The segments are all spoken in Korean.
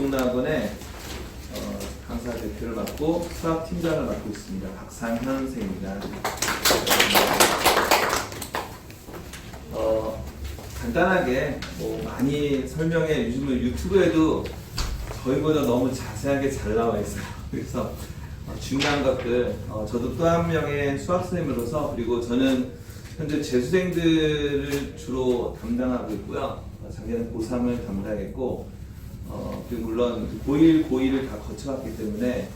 국정학원의 강사 대표를 맡고 수학 팀장을 맡고 있습니다. 박상현 선생입니다. 간단하게 많이 설명해 요즘은 유튜브에도 저희보다 너무 자세하게 잘 나와 있어요. 그래서 중요한 것들 저도 또 한 명의 수학 선생님으로서 그리고 저는 현재 재수생들을 주로 담당하고 있고요. 작년에 고3을 담당했고 그리고 물론 고1, 고2를 다 거쳐왔기 때문에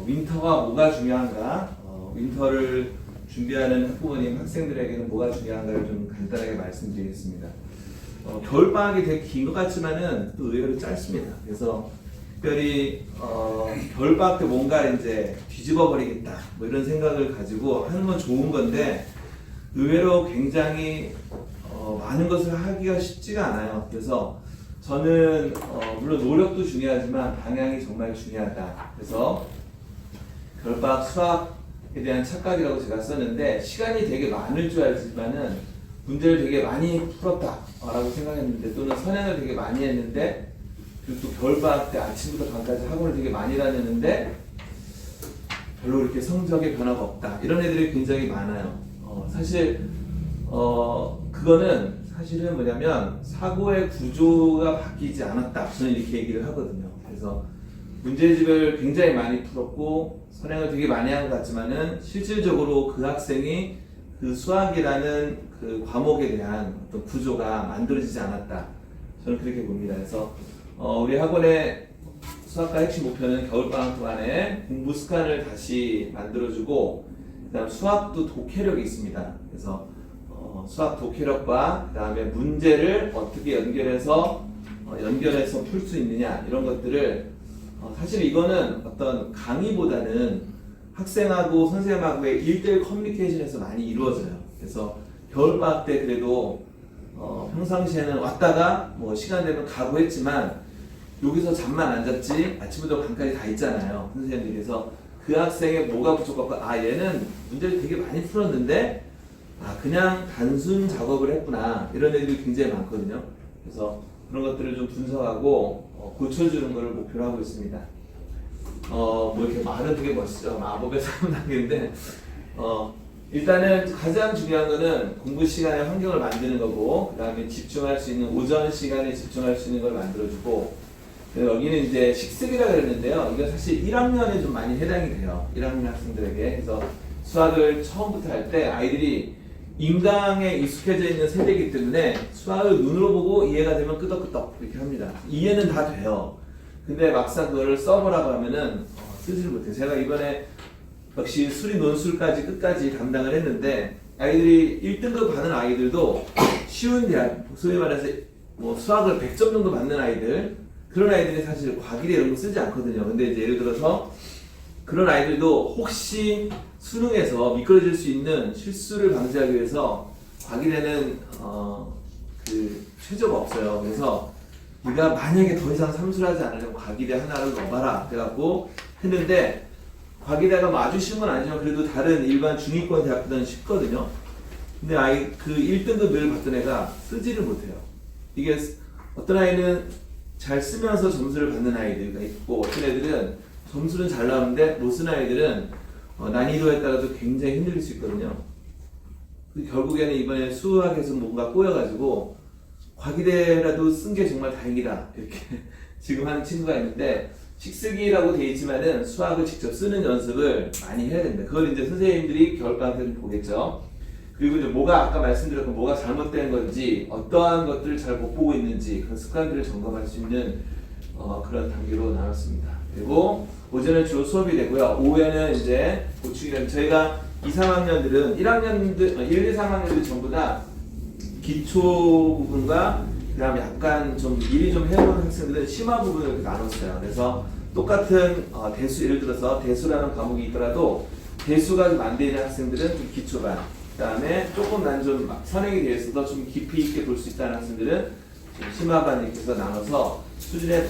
윈터가 뭐가 중요한가 윈터를 준비하는 학부모님 학생들에게는 뭐가 중요한가를 좀 간단하게 말씀드리겠습니다. 겨울방학이 되게 긴 것 같지만은 또 의외로 짧습니다. 그래서 특별히 겨울방학 때 뭔가 이제 뒤집어 버리겠다 뭐 이런 생각을 가지고 하는 건 좋은 건데 의외로 굉장히 많은 것을 하기가 쉽지가 않아요. 그래서 저는 물론 노력도 중요하지만 방향이 정말 중요하다. 그래서 겨울방학 수학에 대한 착각이라고 제가 썼는데 시간이 되게 많을 줄 알지만은 문제를 되게 많이 풀었다라고 생각했는데 또는 선행을 되게 많이 했는데 그리고 또 겨울방학 때 아침부터 밤까지 학원을 되게 많이 다녔는데 별로 이렇게 성적에 변화가 없다. 이런 애들이 굉장히 많아요. 사실 그거는 사실은 뭐냐면 사고의 구조가 바뀌지 않았다. 저는 이렇게 얘기를 하거든요. 그래서 문제집을 굉장히 많이 풀었고 선행을 되게 많이 한 것 같지만은 실질적으로 그 학생이 그 수학이라는 그 과목에 대한 어떤 구조가 만들어지지 않았다. 저는 그렇게 봅니다. 그래서 우리 학원의 수학과 핵심 목표는 겨울방학 동안에 공부 습관을 다시 만들어주고 그다음 수학도 독해력이 있습니다. 그래서 수학 독해력과 그다음에 문제를 어떻게 연결해서 풀 수 있느냐 이런 것들을 사실 이거는 어떤 강의보다는 학생하고 선생님하고의 1:1 커뮤니케이션에서 많이 이루어져요. 그래서 겨울방학 때 그래도 평상시에는 왔다가 뭐 시간 되면 가고 했지만 여기서 잠만 안 잤지 아침부터 밤까지 다 있잖아요. 선생님들이. 그래서 그 학생의 뭐가 부족하고 얘는 문제를 되게 많이 풀었는데 그냥 단순 작업을 했구나 이런 애들이 굉장히 많거든요. 그래서 그런 것들을 좀 분석하고 고쳐주는 것을 목표로 하고 있습니다. 뭐 이렇게 말은 되게 멋있죠. 마법의 사문학인데 일단은 가장 중요한 거는 공부 시간에 환경을 만드는 거고 그 다음에 집중할 수 있는 오전 시간에 집중할 수 있는 걸 만들어주고 여기는 이제 식습이라고 그랬는데요. 이건 사실 1학년에 좀 많이 해당이 돼요. 1학년 학생들에게. 그래서 수학을 처음부터 할 때 아이들이 인강에 익숙해져 있는 세대이기 때문에 수학을 눈으로 보고 이해가 되면 끄덕끄덕 이렇게 합니다. 이해는 다 돼요. 근데 막상 그거를 써보라고 하면은 쓰지를 못해요. 제가 이번에 역시 수리 논술까지 끝까지 담당을 했는데 아이들이 1등급 받는 아이들도 쉬운 대학, 소위 말해서 뭐 수학을 100점 정도 받는 아이들 그런 아이들이 사실 과기대 이런 거 쓰지 않거든요. 근데 이제 예를 들어서 그런 아이들도 혹시 수능에서 미끄러질 수 있는 실수를 방지하기 위해서 과기대는 그 최저가 없어요. 그래서 네가 만약에 더 이상 삼수를 하지 않으려면 과기대 하나를 넣어봐라 그래갖고 했는데 과기대가 뭐 아주 쉬운 건 아니지만 그래도 다른 일반 중위권 대학보다는 쉽거든요. 근데 그 1등급을 받던 애가 쓰지를 못해요. 이게 어떤 아이는 잘 쓰면서 점수를 받는 아이들이 있고 어떤 애들은 점수는 잘 나오는데 못 쓰는 아이들은 난이도에 따라서 굉장히 힘들 수 있거든요. 결국에는 이번에 수학에서 뭔가 꼬여가지고 과기대라도 쓴 게 정말 다행이다 이렇게 지금 하는 친구가 있는데 식쓰기라고 돼 있지만은 수학을 직접 쓰는 연습을 많이 해야 됩니다. 그걸 이제 선생님들이 겨울방학 때 좀 보겠죠. 그리고 이제 아까 말씀드렸던 뭐가 잘못된 건지 어떠한 것들을 잘 못 보고 있는지 그런 습관들을 점검할 수 있는 그런 단계로 나눴습니다. 그리고 오전에 주로 수업이 되고요. 오후에는 이제 보충이라는 저희가 2, 3학년들은 1, 2, 3학년들 전부 다 기초 부분과 그 다음에 약간 좀 미리 좀 해본 학생들은 심화 부분을 이렇게 나눴어요. 그래서 똑같은 대수, 예를 들어서 대수라는 과목이 있더라도 대수가 좀 안 되는 학생들은 좀 기초반 그 다음에 조금 난 좀 선행에 대해서도 좀 깊이 있게 볼 수 있다는 학생들은 좀 심화반 이렇게 해서 나눠서 수준에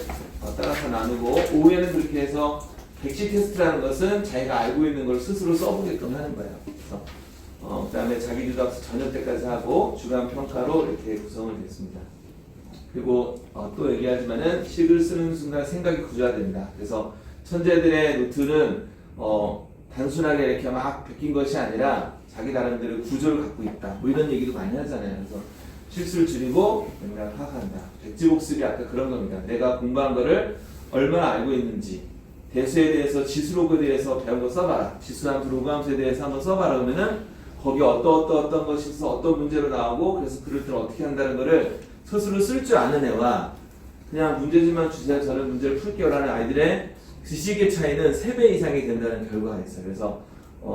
따라서 나누고 오후에는 그렇게 해서 백지 테스트라는 것은 자기가 알고 있는 걸 스스로 써보게끔 하는 거예요. 그래서 그 다음에 자기주도 학습 저녁 때까지 하고 주간 평가로 이렇게 구성을 했습니다. 그리고 또 얘기하지만은 식을 쓰는 순간 생각이 구조화된다. 그래서 천재들의 노트는 단순하게 이렇게 막 베낀 것이 아니라 자기 나름대로 구조를 갖고 있다. 뭐 이런 얘기도 많이 하잖아요. 그래서 실수를 줄이고 맥락을 파악한다. 백지복습이 아까 그런 겁니다. 내가 공부한 거를 얼마나 알고 있는지, 대수에 대해서 지수로그에 대해서 배운 거 써봐라. 지수함수, 로그함수에 대해서 한번 써봐라. 그러면은 거기 어떤 것이 있어, 어떤 문제로 나오고, 그래서 그럴 때는 어떻게 한다는 거를 스스로 쓸 줄 아는 애와 그냥 문제집만 주세요, 저는 문제를 풀게요라는 아이들의 지식의 차이는 3배 이상이 된다는 결과가 있어요. 그래서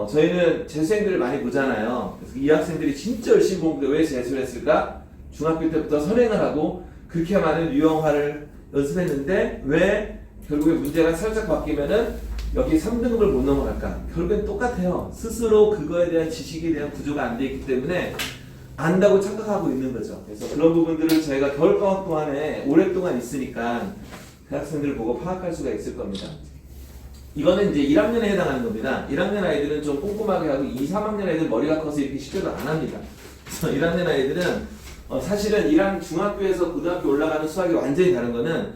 저희는 재수생들을 많이 보잖아요. 그래서 이 학생들이 진짜 열심히 공부해. 왜 재수를 했을까? 중학교 때부터 선행을 하고 그렇게 많은 유형화를 연습했는데 왜 결국에 문제가 살짝 바뀌면은 여기 3등급을 못 넘어갈까? 결국엔 똑같아요. 스스로 그거에 대한 지식에 대한 구조가 안 돼 있기 때문에 안다고 착각하고 있는 거죠. 그래서 그런 부분들을 저희가 겨울방학 동안에 오랫동안 있으니까 그 학생들을 보고 파악할 수가 있을 겁니다. 이거는 이제 1학년에 해당하는 겁니다. 1학년 아이들은 좀 꼼꼼하게 하고 2, 3학년 아이들 머리가 커서 이렇게 시켜도 안 합니다. 그래서 1학년 아이들은 사실은 중학교에서 고등학교 올라가는 수학이 완전히 다른 거는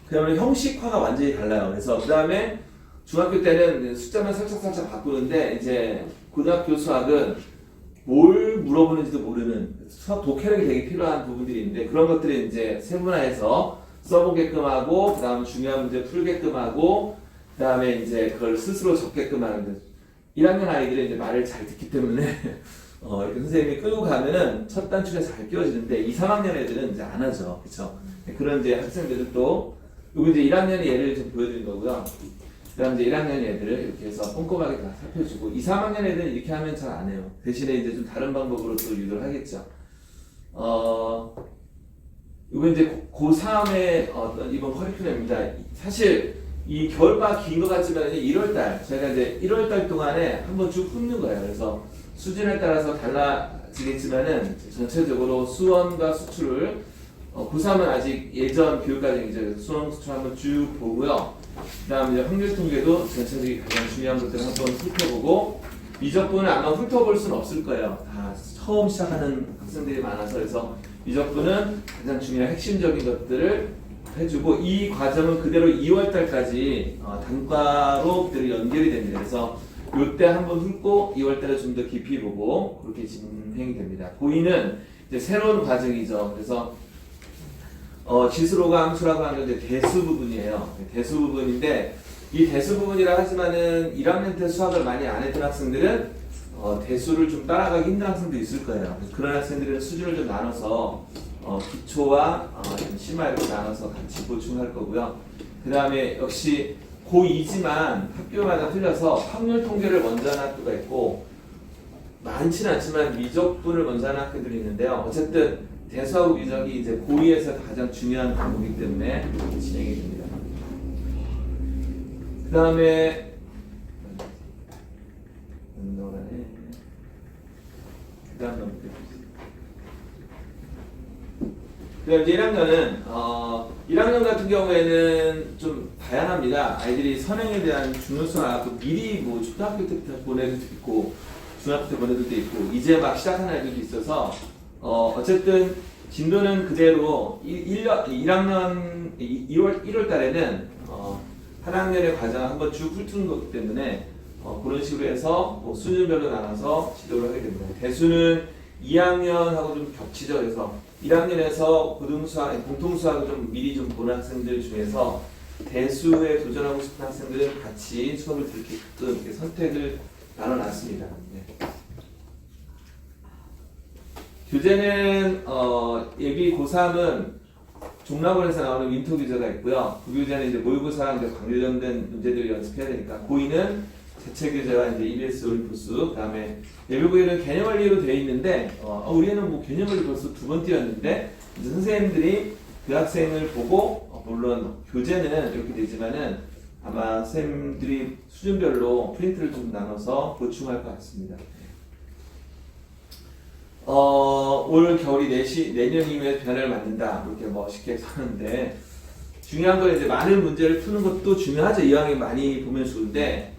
그야말로 형식화가 완전히 달라요. 그래서 그 다음에 중학교 때는 숫자만 살짝 바꾸는데 이제 고등학교 수학은 뭘 물어보는지도 모르는 수학 독해력이 되게 필요한 부분들이 있는데 그런 것들을 이제 세분화해서 써보게끔 하고 그 다음에 중요한 문제 풀게끔 하고 그 다음에 이제 그걸 스스로 적게끔 하는데 1학년 아이들은 이제 말을 잘 듣기 때문에 이렇게 선생님이 끌고 가면은 첫 단축에 잘 끼워지는데 2, 3학년 애들은 이제 안 하죠. 그쵸? 그런 이제 학생들은 또 요거 이제 1학년의 예를 좀 보여드린 거고요. 그 다음 이제 1학년 애들을 이렇게 해서 꼼꼼하게 다 살펴주고 2, 3학년 애들은 이렇게 하면 잘 안 해요. 대신에 이제 좀 다른 방법으로 또 유도를 하겠죠. 이거 이제 고3의 이번 커리큘럼입니다. 사실 이 겨울방학 긴 것 같지만 1월달 저희가 이제 1월달 동안에 한번 쭉 훑는 거예요. 그래서 수준에 따라서 달라지겠지만은 전체적으로 수원과 수출을 고3은 아직 예전 교육과정이죠. 수원 수출 한번 쭉 보고요. 그 다음에 확률 통계도 전체적인 가장 중요한 것들을 한번 훑어보고 미적분은 아마 훑어볼 수는 없을 거예요. 다 처음 시작하는 학생들이 많아서 그래서 미적분은 가장 중요한 핵심적인 것들을 해주고 이 과정은 그대로 2월달까지 단과로 그대로 연결이 됩니다. 그래서 이때 한번 훑고 2월달에 좀 더 깊이 보고 그렇게 진행이 됩니다. 고2는 이제 새로운 과정이죠. 그래서 지수로가 함수라고 하는 게 대수 부분이에요. 대수 부분인데 이 대수 부분이라 하지만은 1학년 때 수학을 많이 안 했던 학생들은 대수를 좀 따라가기 힘든 학생도 있을 거예요. 그런 학생들은 수준을 좀 나눠서 기초와 심화 이렇게 나눠서 같이 보충할 거고요. 그 다음에 역시 고2지만 학교마다 틀려서 확률 통계를 먼저 하는 학교가 있고 많지는 않지만 미적분을 먼저 하는 학교들이 있는데요. 어쨌든 대수하고 미적이 이제 고2에서 가장 중요한 과목이기 때문에 진행이 됩니다. 그 다음에 그다음 이제 1학년은 1학년 같은 경우에는 좀 다양합니다. 아이들이 선행에 대한 중요성을 알고 미리 뭐 초등학교 때부터 보내도 있고 중학교 때 보내도 있고 이제 막 시작하는 아이들도 있어서 어쨌든 진도는 그대로 1학년 1월 달에는 한 학년의 과정을 한번 쭉 훑는 거기 때문에 그런 식으로 해서 뭐 수준별로 나눠서 지도를 하게 됩니다. 대수는 2학년하고 좀 겹치죠. 그래서 1학년에서 공통수학을 좀 미리 좀 보는 학생들 중에서 대수에 도전하고 싶은 학생들은 같이 수업을 듣게끔 이렇게 선택을 나눠놨습니다. 네. 교재는 예비 고3은 종합원에서 나오는 윈터 교재가 있고요. 그 교재는 이제 모의고사랑 관련된 문제들을 연습해야 되니까 고2는 대체 교재와 이제 EBS 올림푸스, 그다음에 예비 고1은 개념 원리로 되어 있는데 우리는 뭐 개념 원리 벌써 2번 띄웠는데 이제 선생님들이 그 학생을 보고 물론 교재는 이렇게 되지만은 아마 선생님들이 수준별로 프린트를 좀 나눠서 보충할 것 같습니다. 올 겨울이 내년 이후에 변화를 만든다 이렇게 멋있게 하는데 중요한 건 이제 많은 문제를 푸는 것도 중요하죠. 이왕에 많이 보면 좋은데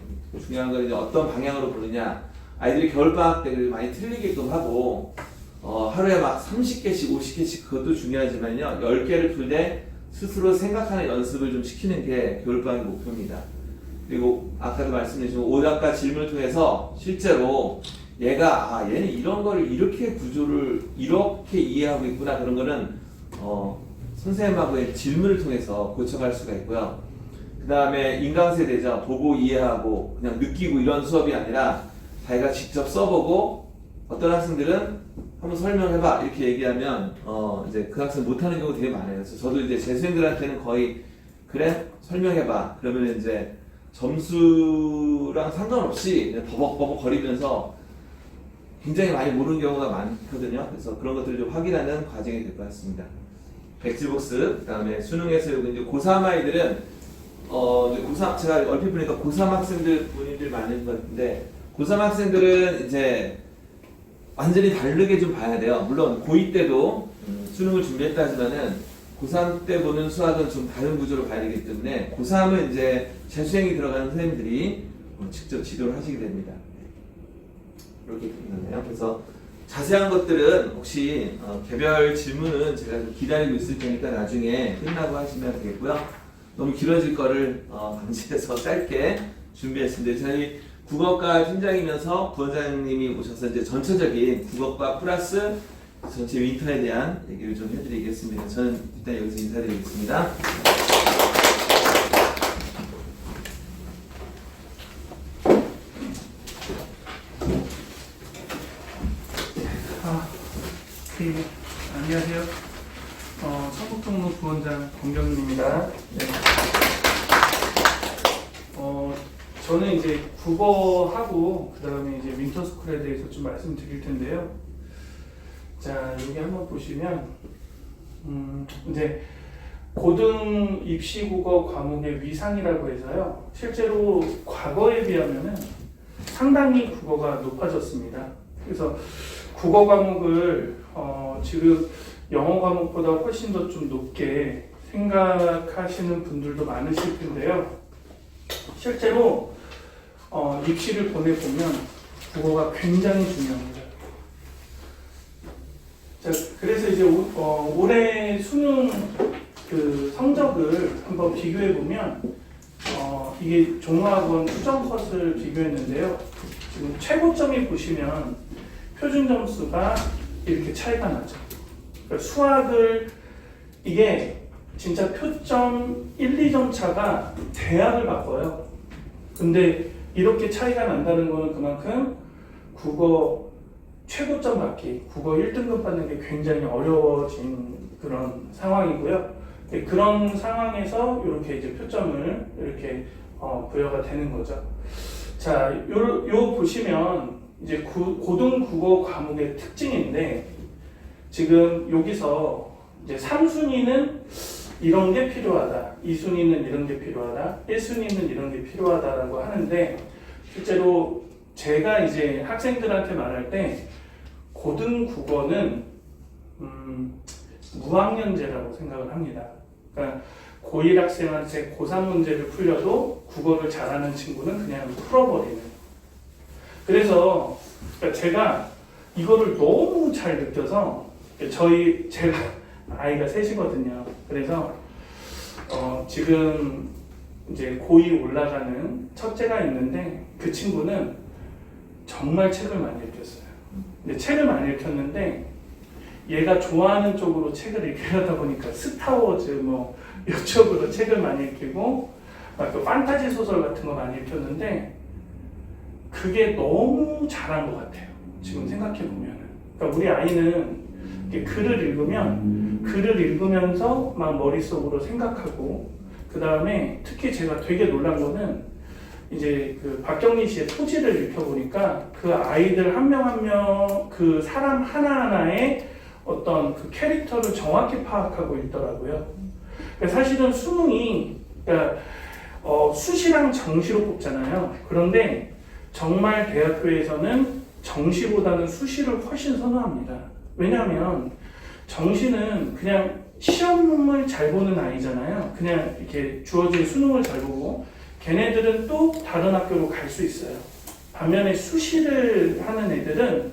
중요한 건 이제 어떤 방향으로 보느냐. 아이들이 겨울방학 때 많이 틀리게끔 하고 하루에 막 30개씩, 50개씩 그것도 중요하지만요. 10개를 풀 때 스스로 생각하는 연습을 좀 시키는 게 겨울방학 목표입니다. 그리고 아까도 말씀드린 오답과 질문을 통해서 실제로 얘는 이런 거를 이렇게 구조를 이렇게 이해하고 있구나, 그런 거는 선생님하고의 질문을 통해서 고쳐갈 수가 있고요. 그 다음에 인강세대죠. 보고 이해하고 그냥 느끼고 이런 수업이 아니라 자기가 직접 써보고, 어떤 학생들은 한번 설명해봐 이렇게 얘기하면 이제 그 학생 못하는 경우 되게 많아요. 그래서 저도 이제 재수생들한테는 거의 그래 설명해봐 그러면 이제 점수랑 상관없이 그냥 버벅버벅 거리면서 굉장히 많이 모르는 경우가 많거든요. 그래서 그런 것들을 좀 확인하는 과정이 될 것 같습니다. 백지복습, 그 다음에 수능에서 이제 고3 아이들은 고3, 제가 얼핏 보니까 고3 학생들 본인들 많은 것 같은데, 고3 학생들은 이제 완전히 다르게 좀 봐야 돼요. 물론 고2 때도 수능을 준비했다 하지만은 고3 때 보는 수학은 좀 다른 구조로 봐야 되기 때문에 고3은 이제 재수생이 들어가는 선생님들이 직접 지도를 하시게 됩니다. 이렇게 끝나네요. 그래서 자세한 것들은 혹시 개별 질문은 제가 좀 기다리고 있을 테니까 나중에 끝나고 하시면 되겠고요. 너무 길어질 거를 방지해서 짧게 준비했습니다. 저희 국어과 팀장이면서 부원장님이 오셔서 이제 전체적인 국어과 플러스 전체 윈터에 대한 얘기를 좀 해드리겠습니다. 저는 일단 여기서 인사드리겠습니다. 네, 안녕하세요. 서북동로 부원장 권경민입니다. 네. 저는 이제 국어하고 그 다음에 이제 윈터스쿨에 대해서 좀 말씀드릴 텐데요. 자, 여기 한번 보시면 이제 고등 입시국어 과목의 위상이라고 해서요. 실제로 과거에 비하면은 상당히 국어가 높아졌습니다. 그래서 국어 과목을 지금 영어 과목보다 훨씬 더 좀 높게 생각하시는 분들도 많으실 텐데요. 실제로 입시를 보내보면 국어가 굉장히 중요합니다. 자, 그래서 이제 올해 수능 그 성적을 한번 비교해 보면 이게 종합원 수정 컷을 비교했는데요. 지금 최고점이 보시면 표준 점수가 이렇게 차이가 나죠. 그러니까 수학을 이게 진짜 표점 1, 2점 차가 대학을 바꿔요. 근데 이렇게 차이가 난다는 거는 그만큼 국어 최고점 받기, 국어 1등급 받는 게 굉장히 어려워진 그런 상황이고요. 그런 상황에서 이렇게 이제 표점을 이렇게 부여가 되는 거죠. 자, 요 보시면 이제 고등 국어 과목의 특징인데, 지금 여기서 이제 3순위는 이런 게 필요하다, 2순위는 이런 게 필요하다, 1순위는 이런 게 필요하다라고 하는데, 실제로 제가 이제 학생들한테 말할 때 고등 국어는 무학년제라고 생각을 합니다. 그러니까 고1 학생한테 고3 문제를 풀려도 국어를 잘하는 친구는 그냥 풀어버리는. 그래서 제가 이거를 너무 잘 느껴서, 제가 아이가 셋이거든요. 그래서 지금 이제 고2 올라가는 첫째가 있는데, 그 친구는 정말 책을 많이 읽혔어요. 근데 책을 많이 읽혔는데 얘가 좋아하는 쪽으로 책을 읽으려다 보니까 스타워즈 뭐 이쪽으로 책을 많이 읽히고 막 그 판타지 소설 같은 거 많이 읽혔는데, 그게 너무 잘한 것 같아요. 지금 생각해 보면은. 그러니까 우리 아이는 글을 읽으면 글을 읽으면서 막 머릿속으로 생각하고, 그 다음에 특히 제가 되게 놀란 거는 이제 그 박경리 씨의 토지를 읽혀보니까 그 아이들 한 명 한 명 그 사람 하나하나의 어떤 그 캐릭터를 정확히 파악하고 있더라고요. 그러니까 사실은 수능이 그러니까 수시랑 정시로 뽑잖아요. 그런데 정말 대학교에서는 정시보다는 수시를 훨씬 선호합니다. 왜냐하면 정시는 그냥 시험을 잘 보는 아이잖아요. 그냥 이렇게 주어진 수능을 잘 보고 걔네들은 또 다른 학교로 갈 수 있어요. 반면에 수시를 하는 애들은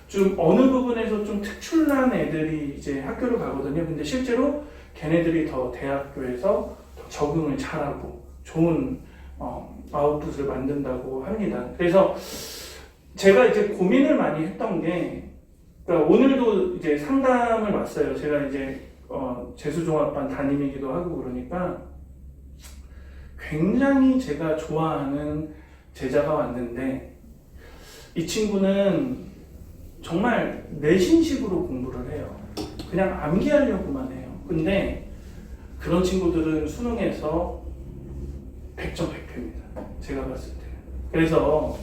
좀 어느 부분에서 좀 특출난 애들이 이제 학교를 가거든요. 근데 실제로 걔네들이 더 대학교에서 더 적응을 잘하고 좋은 아웃풋을 만든다고 합니다. 그래서 제가 이제 고민을 많이 했던 게, 그러니까 오늘도 이제 상담을 왔어요. 제가 이제 재수종합반 담임이기도 하고 그러니까 굉장히 제가 좋아하는 제자가 왔는데 이 친구는 정말 내신식으로 공부를 해요. 그냥 암기하려고만 해요. 근데 그런 친구들은 수능에서 100점 100표입니다. 제가 봤을 때. 그래서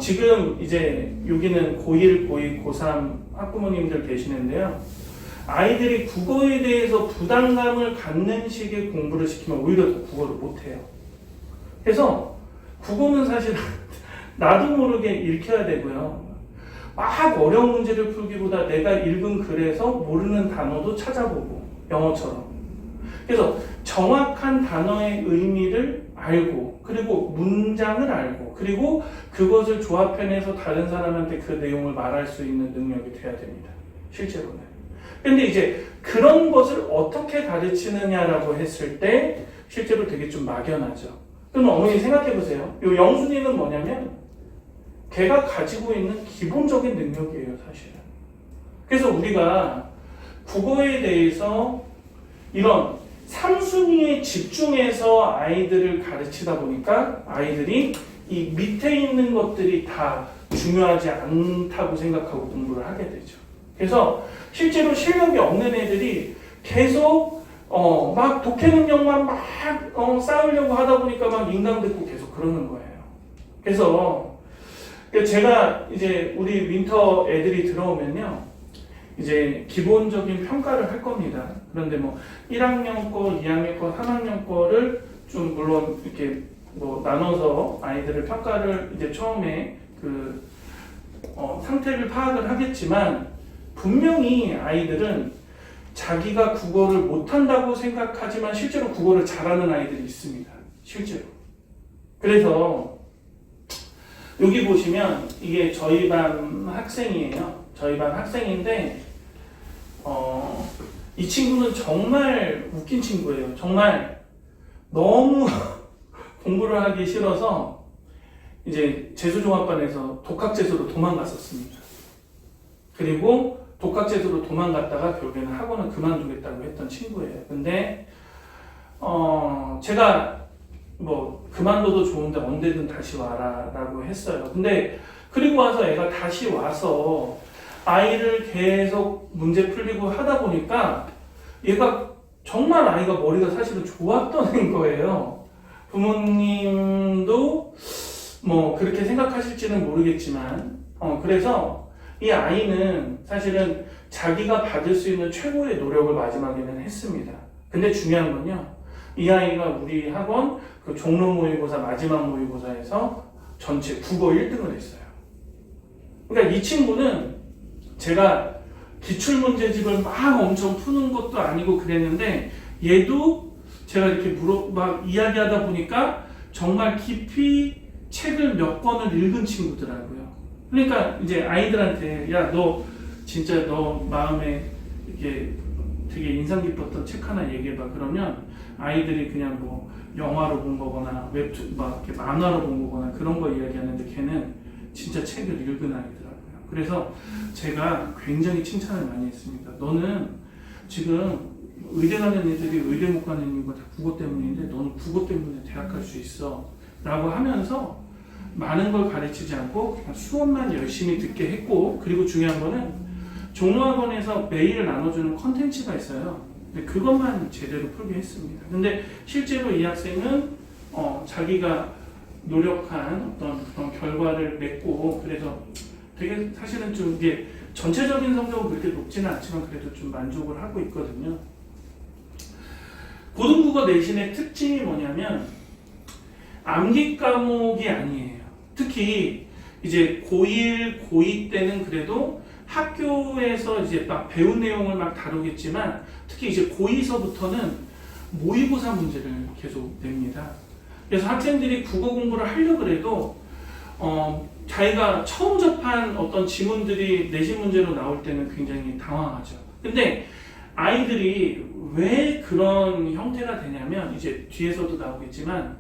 지금 이제 여기는 고1, 고2, 고3 학부모님들 계시는데요. 아이들이 국어에 대해서 부담감을 갖는 식의 공부를 시키면 오히려 더 국어를 못해요. 그래서 국어는 사실 나도 모르게 읽혀야 되고요. 막 어려운 문제를 풀기보다 내가 읽은 글에서 모르는 단어도 찾아보고, 영어처럼. 그래서 정확한 단어의 의미를 알고, 그리고 문장을 알고, 그리고 그것을 조합해내서 다른 사람한테 그 내용을 말할 수 있는 능력이 돼야 됩니다. 실제로는. 근데 이제 그런 것을 어떻게 가르치느냐라고 했을 때 실제로 되게 좀 막연하죠. 그럼 어머니 생각해 보세요. 이 영순이는 뭐냐면 걔가 가지고 있는 기본적인 능력이에요, 사실은. 그래서 우리가 국어에 대해서 이런 3순위에 집중해서 아이들을 가르치다 보니까 아이들이 이 밑에 있는 것들이 다 중요하지 않다고 생각하고 공부를 하게 되죠. 그래서 실제로 실력이 없는 애들이 계속 막 독해 능력만 막 쌓으려고 하다 보니까 막 인강 듣고 계속 그러는 거예요. 그래서 제가 이제 우리 윈터 애들이 들어오면요, 이제 기본적인 평가를 할 겁니다. 그런데 뭐 1학년 거, 2학년 거, 3학년 거를 좀 물론 이렇게 뭐 나눠서 아이들을 평가를 이제 처음에 그 상태를 파악을 하겠지만 분명히 아이들은 자기가 국어를 못한다고 생각하지만 실제로 국어를 잘하는 아이들이 있습니다. 실제로. 그래서 여기 보시면 이게 저희 반 학생이에요. 저희 반 학생인데 이 친구는 정말 웃긴 친구예요. 정말 너무 공부를 하기 싫어서 이제 재수종합반에서 독학재수로 도망갔었습니다. 그리고 독학재수로 도망갔다가 결국에는 학원을 그만두겠다고 했던 친구예요. 근데 제가 뭐 그만둬도 좋은데 언제든 다시 와라 라고 했어요. 근데 그리고 와서 애가 다시 와서 아이를 계속 문제 풀리고 하다 보니까 얘가 정말 아이가 머리가 사실은 좋았던 애인 거예요. 부모님도 뭐 그렇게 생각하실지는 모르겠지만 그래서 이 아이는 사실은 자기가 받을 수 있는 최고의 노력을 마지막에는 했습니다. 근데 중요한 건요, 이 아이가 우리 학원 그 종로 모의고사 마지막 모의고사에서 전체 국어 1등을 했어요. 그러니까 이 친구는 제가 기출문제집을 막 엄청 푸는 것도 아니고 그랬는데 얘도 제가 이렇게 막 이야기하다 보니까 정말 깊이 책을 몇 권을 읽은 친구더라고요. 그러니까 이제 아이들한테 야, 너 진짜 너 마음에 이렇게 되게 인상 깊었던 책 하나 얘기해봐. 그러면 아이들이 그냥 뭐 영화로 본 거거나 웹툰 막 이렇게 만화로 본 거거나 그런 거 이야기하는데 걔는 진짜 책을 읽은 아이더라고요. 그래서 제가 굉장히 칭찬을 많이 했습니다. 너는 지금 의대 가는 애들이 의대 못 가는 이유가 다 국어 때문인데 너는 국어 때문에 대학 갈 수 있어 라고 하면서 많은 걸 가르치지 않고 그냥 수업만 열심히 듣게 했고, 그리고 중요한 거는 종로학원에서 매일 나눠주는 컨텐츠가 있어요. 근데 그것만 제대로 풀게 했습니다. 근데 실제로 이 학생은 자기가 노력한 어떤 그런 결과를 냈고, 그래서 되게 사실은 좀 이게 전체적인 성적은 그렇게 높지는 않지만 그래도 좀 만족을 하고 있거든요. 고등국어 내신의 특징이 뭐냐면 암기 과목이 아니에요. 특히 이제 고1, 고2 때는 그래도 학교에서 이제 막 배운 내용을 막 다루겠지만 특히 이제 고2서부터는 모의고사 문제를 계속 냅니다. 그래서 학생들이 국어 공부를 하려고 해도 자기가 처음 접한 어떤 지문들이 내신 문제로 나올 때는 굉장히 당황하죠. 근데 아이들이 왜 그런 형태가 되냐면 이제 뒤에서도 나오겠지만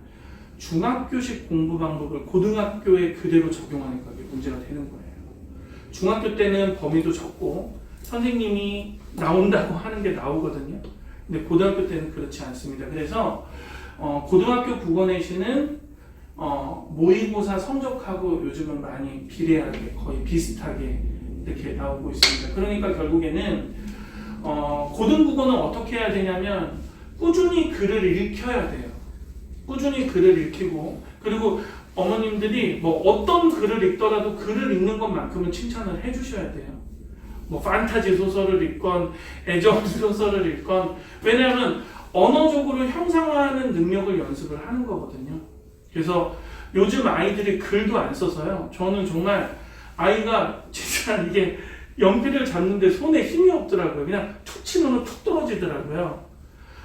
중학교식 공부 방법을 고등학교에 그대로 적용하니까 이게 문제가 되는 거예요. 중학교 때는 범위도 적고 선생님이 나온다고 하는 게 나오거든요. 근데 고등학교 때는 그렇지 않습니다. 그래서 고등학교 국어 내신은 모의고사 성적하고 요즘은 많이 비례하게 거의 비슷하게 이렇게 나오고 있습니다. 그러니까 결국에는 고등국어는 어떻게 해야 되냐면 꾸준히 글을 읽혀야 돼요. 꾸준히 글을 읽히고 그리고 어머님들이 뭐 어떤 글을 읽더라도 글을 읽는 것만큼은 칭찬을 해주셔야 돼요. 뭐 판타지 소설을 읽건 애정 소설을 읽건 왜냐하면 언어적으로 형상화하는 능력을 연습을 하는 거거든요. 그래서 요즘 아이들이 글도 안 써서요. 저는 정말 아이가 진짜 이게 연필을 잡는데 손에 힘이 없더라고요. 그냥 툭 치면 툭 떨어지더라고요.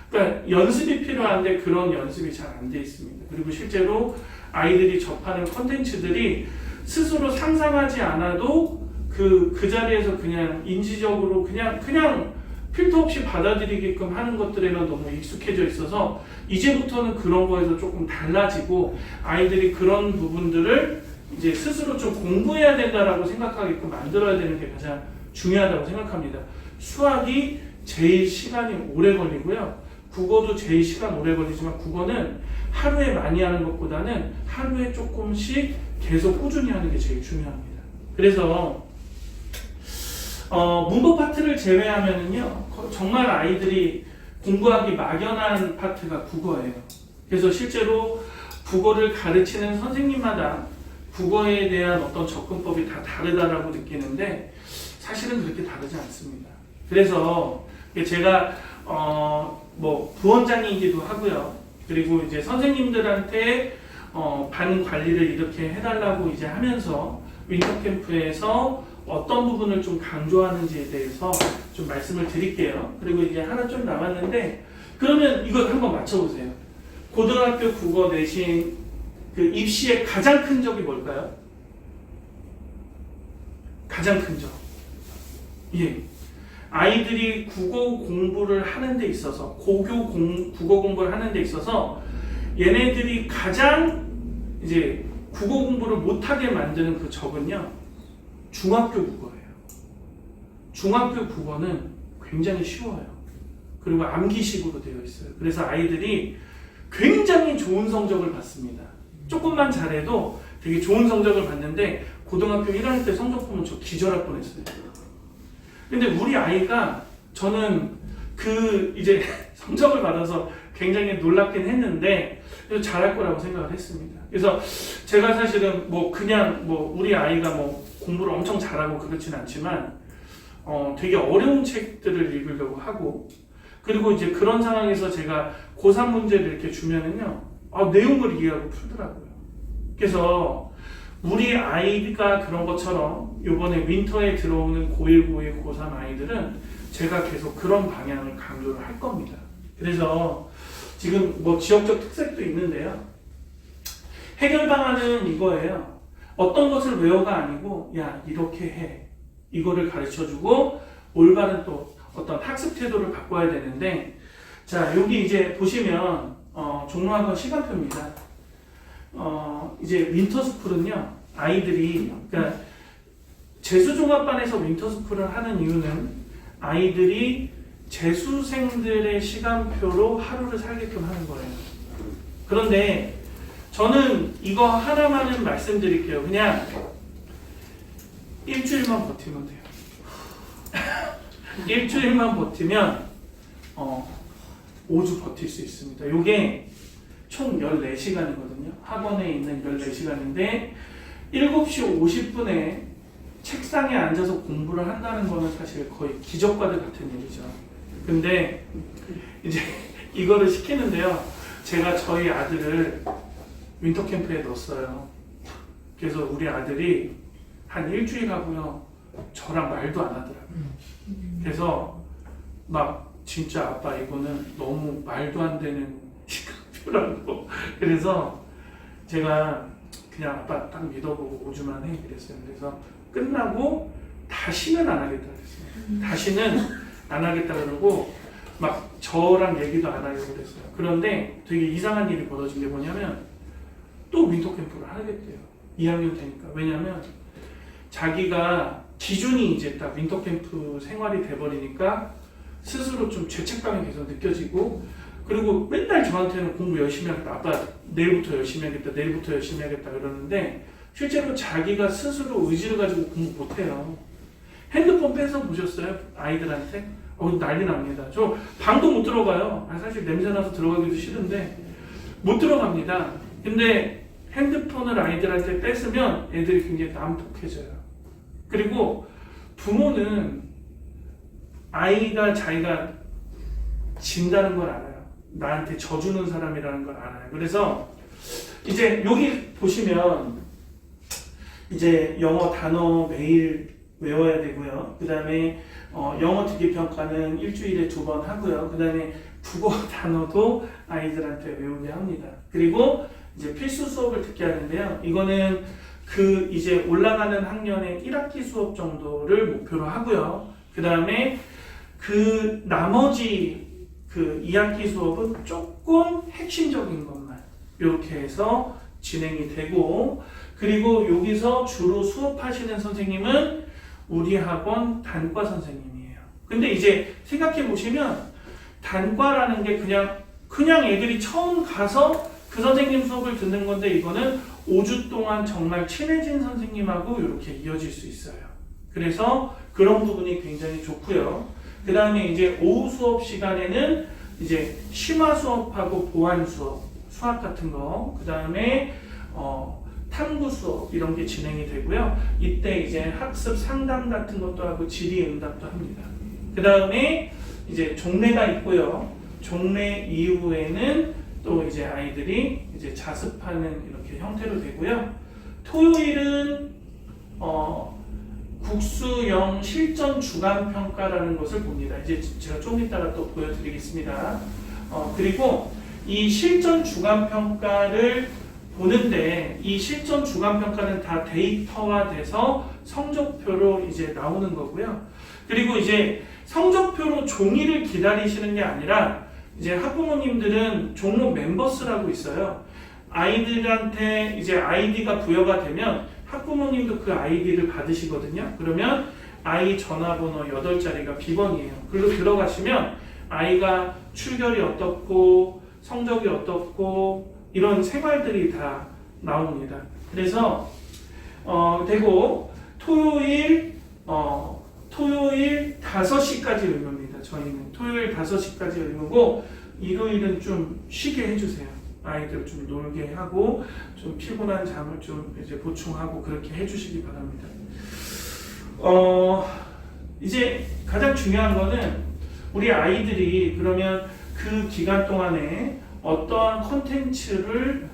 그러니까 연습이 필요한데 그런 연습이 잘 안 돼 있습니다. 그리고 실제로 아이들이 접하는 컨텐츠들이 스스로 상상하지 않아도 그 자리에서 그냥 인지적으로 그냥 필터 없이 받아들이게끔 하는 것들에만 너무 익숙해져 있어서 이제부터는 그런 거에서 조금 달라지고 아이들이 그런 부분들을 이제 스스로 좀 공부해야 된다라고 생각하게끔 만들어야 되는 게 가장 중요하다고 생각합니다. 수학이 제일 시간이 오래 걸리고요. 국어도 제일 시간 오래 걸리지만 국어는 하루에 많이 하는 것보다는 하루에 조금씩 계속 꾸준히 하는 게 제일 중요합니다. 그래서 문법 파트를 제외하면은요, 정말 아이들이 공부하기 막연한 파트가 국어예요. 그래서 실제로 국어를 가르치는 선생님마다 국어에 대한 어떤 접근법이 다 다르다라고 느끼는데 사실은 그렇게 다르지 않습니다. 그래서 제가 뭐 부원장이기도 하고요. 그리고 이제 선생님들한테 반 관리를 이렇게 해달라고 이제 하면서 윈터 캠프에서 어떤 부분을 좀 강조하는지에 대해서 좀 말씀을 드릴게요. 그리고 이제 하나 좀 남았는데 그러면 이거 한번 맞춰보세요. 고등학교 국어 내신 그 입시의 가장 큰 적이 뭘까요? 가장 큰 적. 예. 아이들이 국어 공부를 하는 데 있어서 국어 공부를 하는 데 있어서 얘네들이 가장 이제 국어 공부를 못하게 만드는 그 적은요. 중학교 국어예요. 중학교 국어는 굉장히 쉬워요. 그리고 암기식으로 되어 있어요. 그래서 아이들이 굉장히 좋은 성적을 받습니다. 조금만 잘해도 되게 좋은 성적을 받는데 고등학교 1학년 때 성적 보면 저 기절할 뻔했어요. 근데 우리 아이가 저는 그 이제 성적을 받아서 굉장히 놀랍긴 했는데 잘할 거라고 생각을 했습니다. 그래서 제가 사실은 뭐 그냥 뭐 우리 아이가 뭐 공부를 엄청 잘하고 그렇진 않지만 되게 어려운 책들을 읽으려고 하고 그리고 이제 그런 상황에서 제가 고3 문제를 이렇게 주면은요 내용을 이해하고 풀더라고요. 그래서 우리 아이가 그런 것처럼 이번에 윈터에 들어오는 고1, 고2, 고3 아이들은 제가 계속 그런 방향을 강조를 할 겁니다. 그래서 지금 뭐 지역적 특색도 있는데요. 해결 방안은 이거예요. 어떤 것을 외워가 아니고 야 이렇게 해. 이거를 가르쳐주고 올바른 또 어떤 학습 태도를 바꿔야 되는데 자 여기 이제 보시면 종로학원 시간표입니다. 이제 윈터스쿨은요 아이들이 그러니까 재수종합반에서 윈터스쿨을 하는 이유는 아이들이 재수생들의 시간표로 하루를 살게끔 하는 거예요. 그런데 저는 이거 하나만은 말씀드릴게요. 그냥 일주일만 버티면 돼요. 일주일만 버티면 5주 버틸 수 있습니다. 이게 총 14시간이거든요. 학원에 있는 14시간인데 7시 50분에 책상에 앉아서 공부를 한다는 거는 사실 거의 기적과도 같은 일이죠. 근데 이제 이거를 시키는데요. 제가 저희 아들을 윈터 캠프에 넣었어요. 그래서 우리 아들이 한 일주일 하고요. 저랑 말도 안 하더라고요. 그래서 막 진짜 아빠 이거는 너무 말도 안 되는 시간표라고. 그래서 제가 그냥 아빠 딱 믿어보고 5주만 해 그랬어요. 그래서 끝나고 다시는 안 하겠다 그랬어요. 다시는 안 하겠다 그러고 막 저랑 얘기도 안 하려고 그랬어요. 그런데 되게 이상한 일이 벌어진 게 뭐냐면 또 윈터 캠프를 하겠대요. 2학년 되니까. 왜냐면 자기가 기준이 이제 딱 윈터 캠프 생활이 돼버리니까 스스로 좀 죄책감이 계속 느껴지고, 그리고 맨날 저한테는 공부 열심히 하겠다, 아빠 내일부터 열심히 하겠다, 내일부터 열심히 하겠다 그러는데 실제로 자기가 스스로 의지를 가지고 공부 못해요. 핸드폰 뺏어 보셨어요? 아이들한테? 난리 납니다. 저 방도 못 들어가요. 사실 냄새나서 들어가기도 싫은데 못 들어갑니다. 근데 핸드폰을 아이들한테 뺏으면 애들이 굉장히 난폭해져요. 그리고 부모는 아이가 자기가 진다는 걸 알아요. 나한테 져주는 사람이라는 걸 알아요. 그래서 이제 여기 보시면 이제 영어 단어 매일 외워야 되고요. 그 다음에 영어 듣기평가는 일주일에 2번 하고요. 그 다음에 국어 단어도 아이들한테 외우게 합니다. 그리고 이제 필수 수업을 듣게 하는데요. 이거는 그 이제 올라가는 학년의 1학기 수업 정도를 목표로 하고요. 그 다음에 그 나머지 그 2학기 수업은 조금 핵심적인 것만 이렇게 해서 진행이 되고, 그리고 여기서 주로 수업하시는 선생님은 우리 학원 단과 선생님이에요. 근데 이제 생각해 보시면 단과라는 게 그냥 애들이 처음 가서 그 선생님 수업을 듣는 건데, 이거는 5주 동안 정말 친해진 선생님하고 이렇게 이어질 수 있어요. 그래서 그런 부분이 굉장히 좋고요. 그 다음에 이제 오후 수업 시간에는 이제 심화 수업하고 보완 수업, 수학 같은 거, 그 다음에 탐구 수업 이런 게 진행이 되고요. 이때 이제 학습 상담 같은 것도 하고 질의응답도 합니다. 그 다음에 이제 종례가 있고요. 종례 이후에는 또 이제 아이들이 이제 자습하는 이렇게 형태로 되고요. 토요일은 국수영 실전 주간 평가라는 것을 봅니다. 이제 제가 좀 이따가 또 보여드리겠습니다. 그리고 이 실전 주간 평가를 보는데, 이 실전 주간 평가는 다 데이터화돼서 성적표로 이제 나오는 거고요. 그리고 이제 성적표로 종이를 기다리시는 게 아니라 이제 학부모님들은 종로 멤버스라고 있어요. 아이들한테 이제 아이디가 부여가 되면 학부모님도 그 아이디를 받으시거든요. 그러면 아이 전화번호 8자리가 비번이에요. 글로 들어가시면 아이가 출결이 어떻고 성적이 어떻고 이런 생활들이 다 나옵니다. 그래서 되고 토요일 5시까지 의무입니다. 저희는 토요일 5시까지 의무고, 일요일은 좀 쉬게 해주세요. 아이들 좀 놀게 하고 좀 피곤한 잠을 좀 이제 보충하고 그렇게 해주시기 바랍니다. 이제 가장 중요한 거는 우리 아이들이 그러면 그 기간 동안에 어떠한 컨텐츠를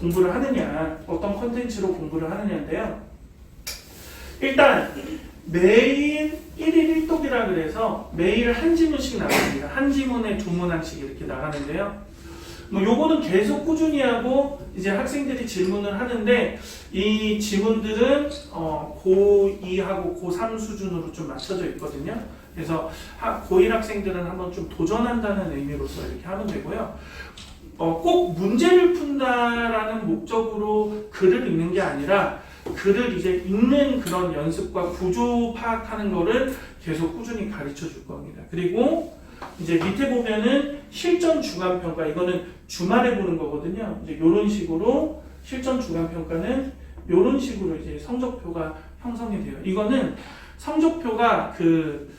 공부를 하느냐, 어떤 컨텐츠로 공부를 하느냐인데요. 일단 매일 1일 1독이라 그래서 매일 한 지문씩 나갑니다. 한 지문에 두 문항씩 이렇게 나가는데요. 요거는 계속 꾸준히 하고 이제 학생들이 질문을 하는데, 이 지문들은 고2하고 고3 수준으로 좀 맞춰져 있거든요. 그래서 고1 학생들은 한번 좀 도전한다는 의미로서 이렇게 하면 되고요. 꼭 문제를 푼다라는 목적으로 글을 읽는 게 아니라 글을 이제 읽는 그런 연습과 구조 파악하는 거를 계속 꾸준히 가르쳐 줄 겁니다. 그리고 이제 밑에 보면은 실전 주간 평가, 이거는 주말에 보는 거거든요. 이제 이런 식으로 실전 주간 평가는 이런 식으로 이제 성적표가 형성이 돼요. 이거는 성적표가 그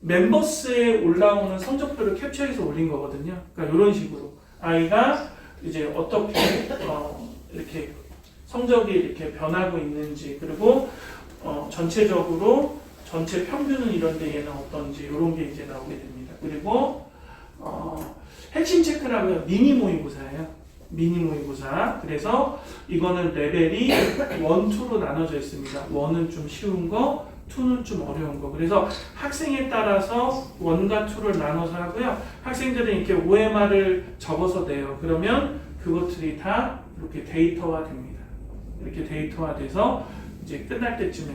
멤버스에 올라오는 성적표를 캡처해서 올린 거거든요. 그러니까 이런 식으로 아이가 이제 어떻게 이렇게 성적이 이렇게 변하고 있는지, 그리고 전체적으로 전체 평균은 이런데 얘는 어떤지 이런 게 이제 나오게 됩니다. 그리고 핵심 체크라고요. 미니 모의고사예요. 미니 모의고사. 그래서 이거는 레벨이 1, 2로 나눠져 있습니다. 1은 좀 쉬운 거, 2는 좀 어려운 거. 그래서 학생에 따라서 1과 2를 나눠서 하고요. 학생들은 이렇게 OMR을 적어서 내요. 그러면 그것들이 다 이렇게 데이터화 됩니다. 이렇게 데이터화돼서 이제 끝날 때쯤에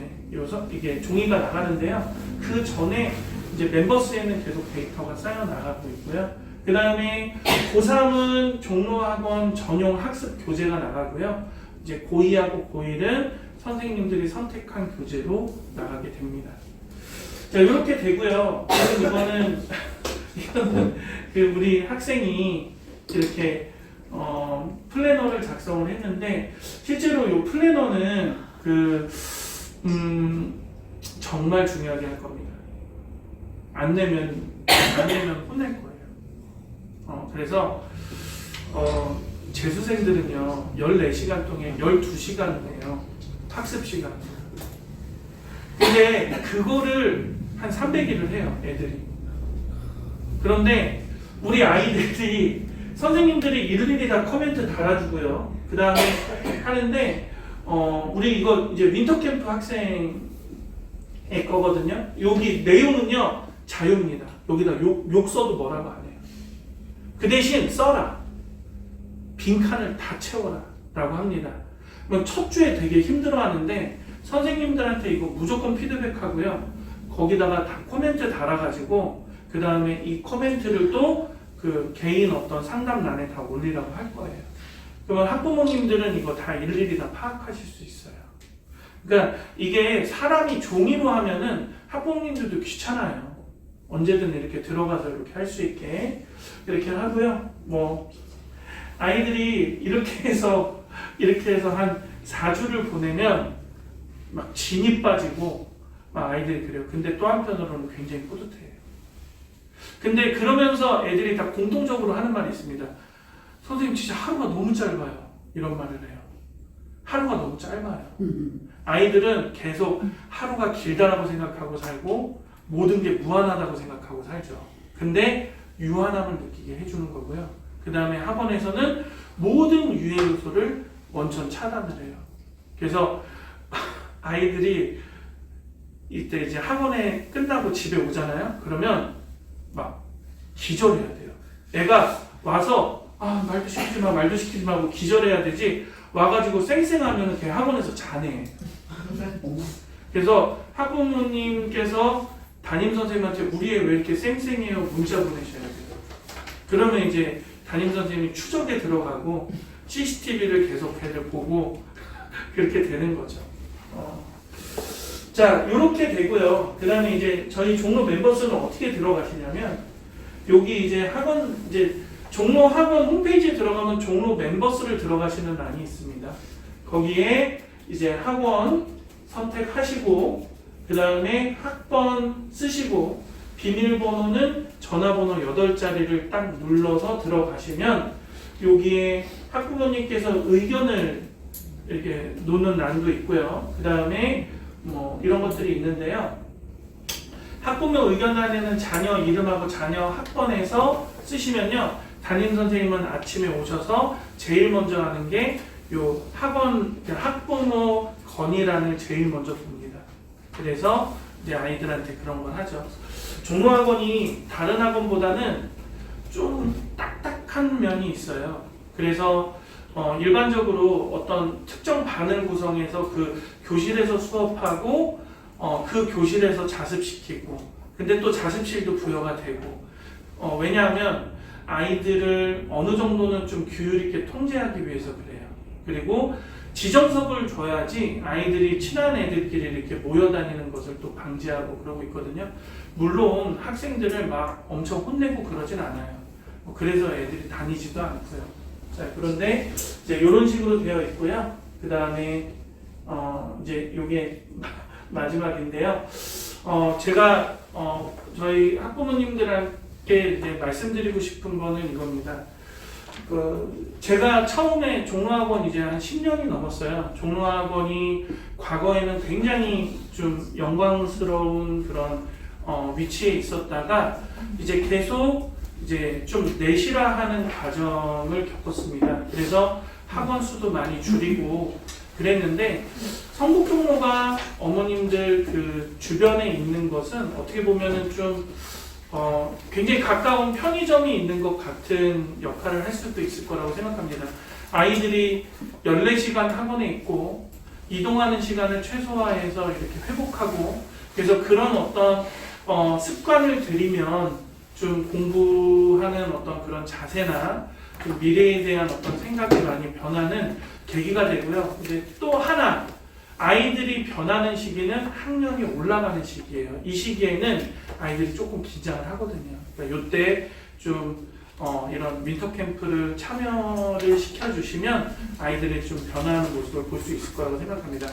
이게 종이가 나가는데요. 그 전에 이제 멤버스에는 계속 데이터가 쌓여 나가고 있고요. 그 다음에 고3은 종로학원 전용 학습 교재가 나가고요. 이제 고2하고 고1은 선생님들이 선택한 교재로 나가게 됩니다. 자, 이렇게 되고요. 이거는 그 우리 학생이 이렇게 플래너를 작성을 했는데 실제로 이 플래너는 정말 중요하게 할 겁니다. 안 내면 혼낼 거예요. 그래서 재수생들은요 14시간 동안 12시간을 내요. 학습 시간. 근데 그거를 한 300일을 해요, 애들이. 그런데 우리 아이들이 선생님들이 일일이 다 코멘트 달아주고요. 그 다음에 하는데 우리 이거 이제 윈터캠프 학생의 거거든요. 여기 내용은요 자유입니다. 여기다 욕 써도 뭐라고 안 해요. 그 대신 써라. 빈칸을 다 채워라 라고 합니다. 첫 주에 되게 힘들어하는데 선생님들한테 이거 무조건 피드백하고요. 거기다가 다 코멘트 달아가지고 그 다음에 이 코멘트를 또 그 개인 어떤 상담란에 다 올리라고 할 거예요. 그러면 학부모님들은 이거 다 일일이 다 파악하실 수 있어요. 그러니까 이게 사람이 종이로 하면은 학부모님들도 귀찮아요. 언제든 이렇게 들어가서 이렇게 할 수 있게 이렇게 하고요. 뭐 아이들이 이렇게 해서 한 4주를 보내면 막 진이 빠지고 막 아이들이 그래요. 근데 또 한편으로는 굉장히 뿌듯해요. 근데 그러면서 애들이 다 공통적으로 하는 말이 있습니다. 선생님 진짜 하루가 너무 짧아요. 이런 말을 해요. 하루가 너무 짧아요. 아이들은 계속 하루가 길다라고 생각하고 살고 모든 게 무한하다고 생각하고 살죠. 근데 유한함을 느끼게 해주는 거고요. 그 다음에 학원에서는 모든 유해 요소를 원천 차단을 해요. 그래서 아이들이 이때 이제 학원에 끝나고 집에 오잖아요. 그러면 막 기절해야 돼요. 애가 와서 말도 시키지 마 하고 기절해야 되지 와가지고 쌩쌩하면 걔 학원에서 자네. 그래서 학부모님께서 담임선생님한테 우리 애 왜 이렇게 쌩쌩해요 문자 보내셔야 돼요. 그러면 이제 담임선생님이 추적에 들어가고 CCTV를 계속 애를 보고 그렇게 되는 거죠. 자, 이렇게 되고요. 그 다음에 이제 저희 종로 멤버스는 어떻게 들어가시냐면 여기 이제 학원 이제 종로 학원 홈페이지에 들어가면 종로 멤버스를 들어가시는欄이 있습니다. 거기에 이제 학원 선택하시고 그 다음에 학번 쓰시고 비밀번호는 전화번호 8자리를 딱 눌러서 들어가시면 여기에 학부모님께서 의견을 이렇게 놓는欄도 있고요. 그 다음에 뭐 이런 것들이 있는데요. 학부모 의견란에는 자녀 이름하고 자녀 학번에서 쓰시면요. 담임 선생님은 아침에 오셔서 제일 먼저 하는 게 요 학부모 건의란을 제일 먼저 봅니다. 그래서 이제 아이들한테 그런 걸 하죠. 종로학원이 다른 학원보다는 좀 딱딱한 면이 있어요. 그래서 일반적으로 어떤 특정 반을 구성해서 그 교실에서 수업하고 그 교실에서 자습시키고 근데 또 자습실도 부여가 되고 왜냐하면 아이들을 어느 정도는 좀 규율 있게 통제하기 위해서 그래요. 그리고 지정석을 줘야지 아이들이 친한 애들끼리 이렇게 모여 다니는 것을 또 방지하고 그러고 있거든요. 물론 학생들을 막 엄청 혼내고 그러진 않아요. 그래서 애들이 다니지도 않고요. 자, 그런데 이제 이런 식으로 되어 있고요. 그 다음에 이제 이게 마지막인데요. 제가 저희 학부모님들께 이제 말씀드리고 싶은 거는 이겁니다. 제가 처음에 종로학원 이제 한 10년이 넘었어요. 종로학원이 과거에는 굉장히 좀 영광스러운 그런 위치에 있었다가 이제 계속 이제 좀 내실화하는 과정을 겪었습니다. 그래서 학원 수도 많이 줄이고 그랬는데 성북종로가 어머님들 그 주변에 있는 것은 어떻게 보면은 좀 굉장히 가까운 편의점이 있는 것 같은 역할을 할 수도 있을 거라고 생각합니다. 아이들이 14시간 학원에 있고 이동하는 시간을 최소화해서 이렇게 회복하고 그래서 그런 어떤 습관을 들이면 좀 공부하는 어떤 그런 자세나 좀 미래에 대한 어떤 생각이 많이 변하는 계기가 되고요. 근데 또 하나 아이들이 변하는 시기는 학년이 올라가는 시기예요. 이 시기에는 아이들이 조금 긴장을 하거든요. 그러니까 이때 좀 이런 윈터 캠프를 참여를 시켜주시면 아이들이 좀 변화하는 모습을 볼 수 있을 거라고 생각합니다.